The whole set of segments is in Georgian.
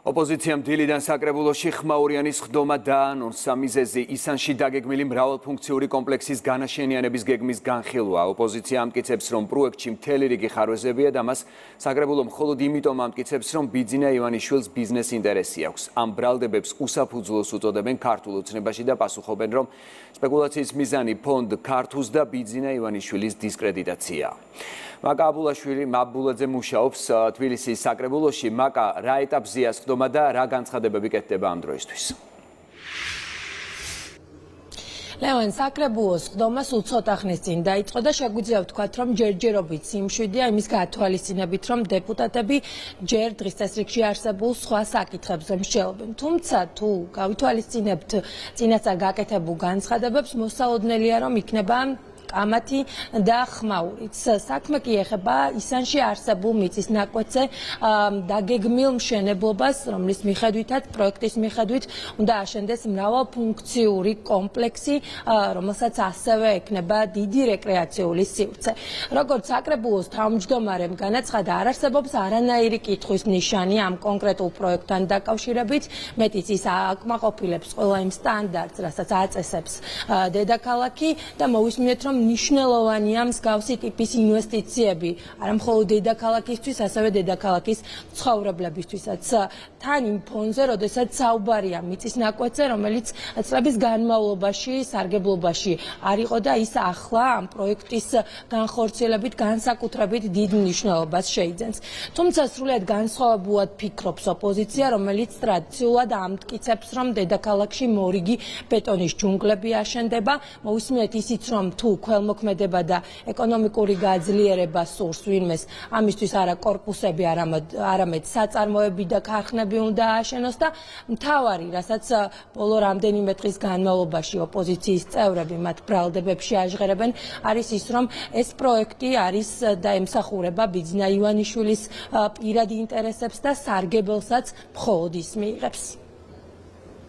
ოპოზიციამ დილიდან საკრებულოში ხმაურიანის ხდომა დაანონსა სამიზეზი ისანში დაგეგმილი მრავალფუნქციური კომპლექსის განაშენიანების გეგმის განხილვა. ოპოზიცია ამტკიცებს, რომ პროექტში მთელი რიგი ხარვეზებია და მას საკრებულო მხოლოდ იმიტომ ამტკიცებს, რომ ბიძინა ივანიშვილს ბიზნეს ინტერესი აქვს. ამ ბრალდებებს უსაფუძვლოს უწოდებენ ქართულ ოცნებაში და პასუხობენ, რომ სპეკულაციის მიზანი ფონდ ქართუს და ბიძინა ივანიშვილის დისკრედიტაცია. მაკა აბულაშვილი მაბულაძე მუშაობს თბილისის საკრებულოში. მაკა, რა ეტაპზეა სხდომა და რა განცხადებები კეთდება ამ დროისთვის? ლევან, საკრებულოს სხდომა სულ ცოტა ხნის წინ დაიწყო და შეგვიძლია ვთქვათ, რომ ჯერჯერობით სიმშვიდეა იმის გათვალისწინებით, რომ დეპუტატები ჯერ დღის წესრიგში არსებულ სხვა საკითხებზე მსჯელობენ. თუმცა თუ გავითვალისწინებთ წინასწარ გაკეთებულ განცხადებებს, მოსალოდნელია, რომ იქნება კამათი და ხმაურიც. საქმე კი ეხება ისანში არსებულ მიწის ნაკვეთზე დაგეგმილ მშენებლობას, რომლის მიხედვითაც პროექტის მიხედვით უნდა აშენდეს მრავალფუნქციური კომპლექსი, რომელსაც ასევე ექნება დიდი რეკრეაციული სივრცე. როგორც საკრებულოს თავმჯდომარემ განაცხადა, არ არსებობს არანაირი კითხვის ნიშანი ამ კონკრეტულ პროექტთან დაკავშირებით, მეტიც ის აკმაყოფილებს ყველა იმ სტანდარტს, რასაც აწესებს დედაქალაქი და მოვისმინეთ, რომ მნიშვნელოვანია მსგავსი ტიპის ინვესტიციები, არა მხოლოდ დედაქალაქისთვის, ასევე დედაქალაქის ცხოვრებლებისთვისაც. თან იმ ფონზე, როდესაც საუბარია მიწის ნაკვეთზე, რომელიც წლების განმავლობაში სარგებლობაში არ იყო და ის ახლა ამ პროექტის განხორციელებით განსაკუთრებით დიდ მნიშვნელობას შეიძენს. თუმცა სრულიად განსხვავებულად ფიქრობს ოპოზიცია, რომელიც ტრადიციულად ამტკიცებს, რომ დედაქალაქში მორიგი ბეტონის ჯუნგლები აშენდება. მოვისმინეთ ისიც, რომ თუ ქველმოქმედება და ეკონომიკური გაძლიერება სურს ვინმეს, ამისთვის არა კორპუსები, არამედ საწარმოები და ქარხნები უნდა ააშენოს და მთავარი, რასაც ბოლო რამდენიმე დღის განმავლობაში ოპოზიციის წევრები მათ ბრალდებებში აჟღერებენ, არის ის, რომ ეს პროექტი არის და ემსახურება ბიძინა ივანიშვილის პირადი ინტერესებს და სარგებელსაც მხოლოდ ის მიიღებს.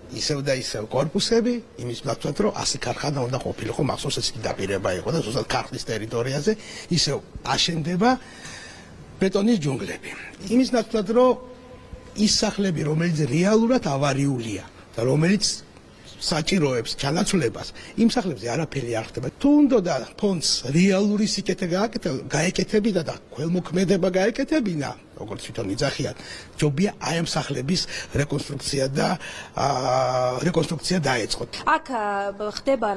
ისევ და ისევ კორპუსები, იმის ნაცვლად, რომ 100 ქარხანა უნდა ყოფილიყო, მახსოვს ესეთი დაპირება იყო და ზუსტად ქარხნის ტერიტორიაზე ისევ აშენდება ბეტონის ჯუნგლები. იმის ნაცვლად, რომ ის სახლები, რომელიც რეალურად ავარიულია და რომელიც საჭიროებს ჩანაცვლებას, იმ სახლებზე არაფერი არ ხდება. თუ უნდა ფონდს რეალური სიკეთე გაეკეთებინა და ქველმოქმედება გაეკეთებინა, როგორც თვითონ იძახიან, ჯობია აი ამ სახლების რეკონსტრუქცია დაეწყოთ. აქ ხდება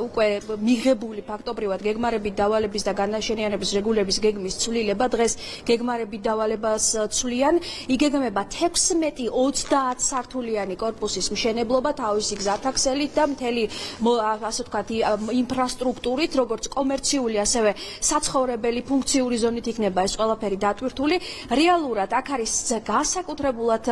უკვე მიღებული ფაქტობრივად გეგმარებით დავალების და განაშენიანების რეგულების გეგმის ცვლილება. დღეს გეგმარებით დავალებას ცვლიან. იგეგმება 16-30 სართულიანი კორპუსის მშენებლობა თავისი გზათაქსელით და მთელი ასე ვთქვათ ინფრასტრუქტურით, როგორც კომერციული, ასევე საცხოვრებელი ფუნქციური ზონით იქნება ეს ყველაფერი დატვირთული. რეალურად აქ არის განსაკუთრებულად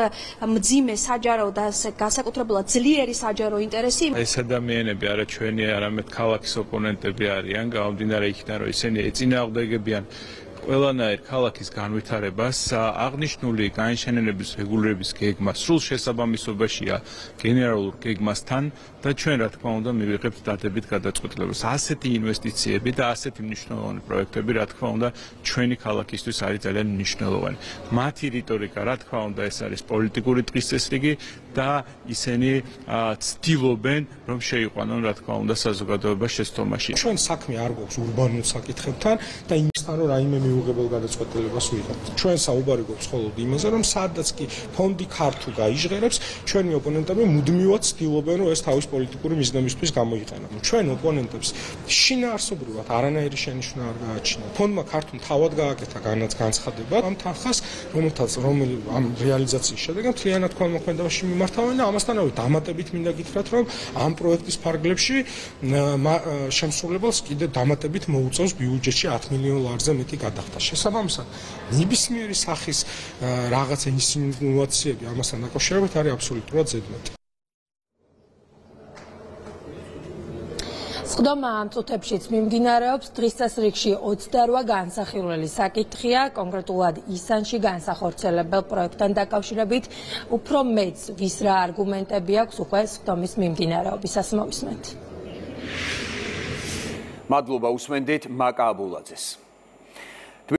მძიმე საჯარო და განსაკუთრებულად ძლიერი საჯარო ინტერესი. ეს ადამიანები არა ჩვენი, არამედ ქალაქის ოპონენტები არიან, გამომდინარე იქიდან, რომ ისინი ეწინააღმდეგებიან ყველანაირ ქალაქის განვითარებას. აღნიშნული განშენიანების რეგულირების გეგმა სრულ შესაბამისობაშია გენერალურ გეგმასთან და ჩვენ რა თქმა უნდა მივიღებთ დადებით გადაწყვეტილებას. ასეთი ინვესტიციები და ასეთი მნიშვნელოვანი პროექტები რა თქმა უნდა ჩვენი ქალაქისთვის არის ძალიან მნიშვნელოვანი. მათი რიტორიკა რა თქმა უნდა ეს არის პოლიტიკური ტყის წესრიგი და ისინი ცდილობენ რომ შეიყვანონ რა თქმა უნდა საზოგადოება შეცდომაში. ჩვენ საქმე არ გვაქვს ურბანულ საკითხებთან და იმისთან რომ რაიმე მიუღებელ გადაწყვეტილებას ვიღებთ. ჩვენ საუბარი გვაქვს მხოლოდ იმაზე, რომ სადაც კი ფონდი ქართუ გაიჟღერებს, ჩვენი ოპონენტები მუდმივად ცდილობენ, რომ ეს თავის პოლიტიკური მიზნებისთვის გამოიყენონ. ჩვენ ოპონენტებს შინაარსობრივად არანაირი შენიშვნა არ გააჩნია. ფონდმა ქართუმ თავად გააკეთა განცხადება ამ თანხას, რომელიც ამ რეალიზაციის შედეგად მთლიანად ქველმოქმედებაში მიმართავენ და ამასთანავე დამატებით მინდა გითხრათ, რომ ამ პროექტის ფარგლებში შემსრულებელს კიდე დამატებით მოუწევს ბიუჯეტში 10 მილიონ ლარზე მეტი გადახდა. შესაბამისად, ნებისმიერი სახის რაღაცა ინსინუაციები ამასთან დაკავშირებით არის აბსოლუტურად ზედმეტი. სხდომა ამ წუთებშიც მიმდინარეობს. დღის წესრიგში 28 განსახილველი საკითხია, კონკრეტულად ისანში განსახორციელებელ პროექტთან დაკავშირებით. უფრო მეც ვის რა არგუმენტები აქვს უკვე სხდომის მიმდინარეობისას მოვისმენთ. მადლობა უსმენდით მაკა აბულაძეს.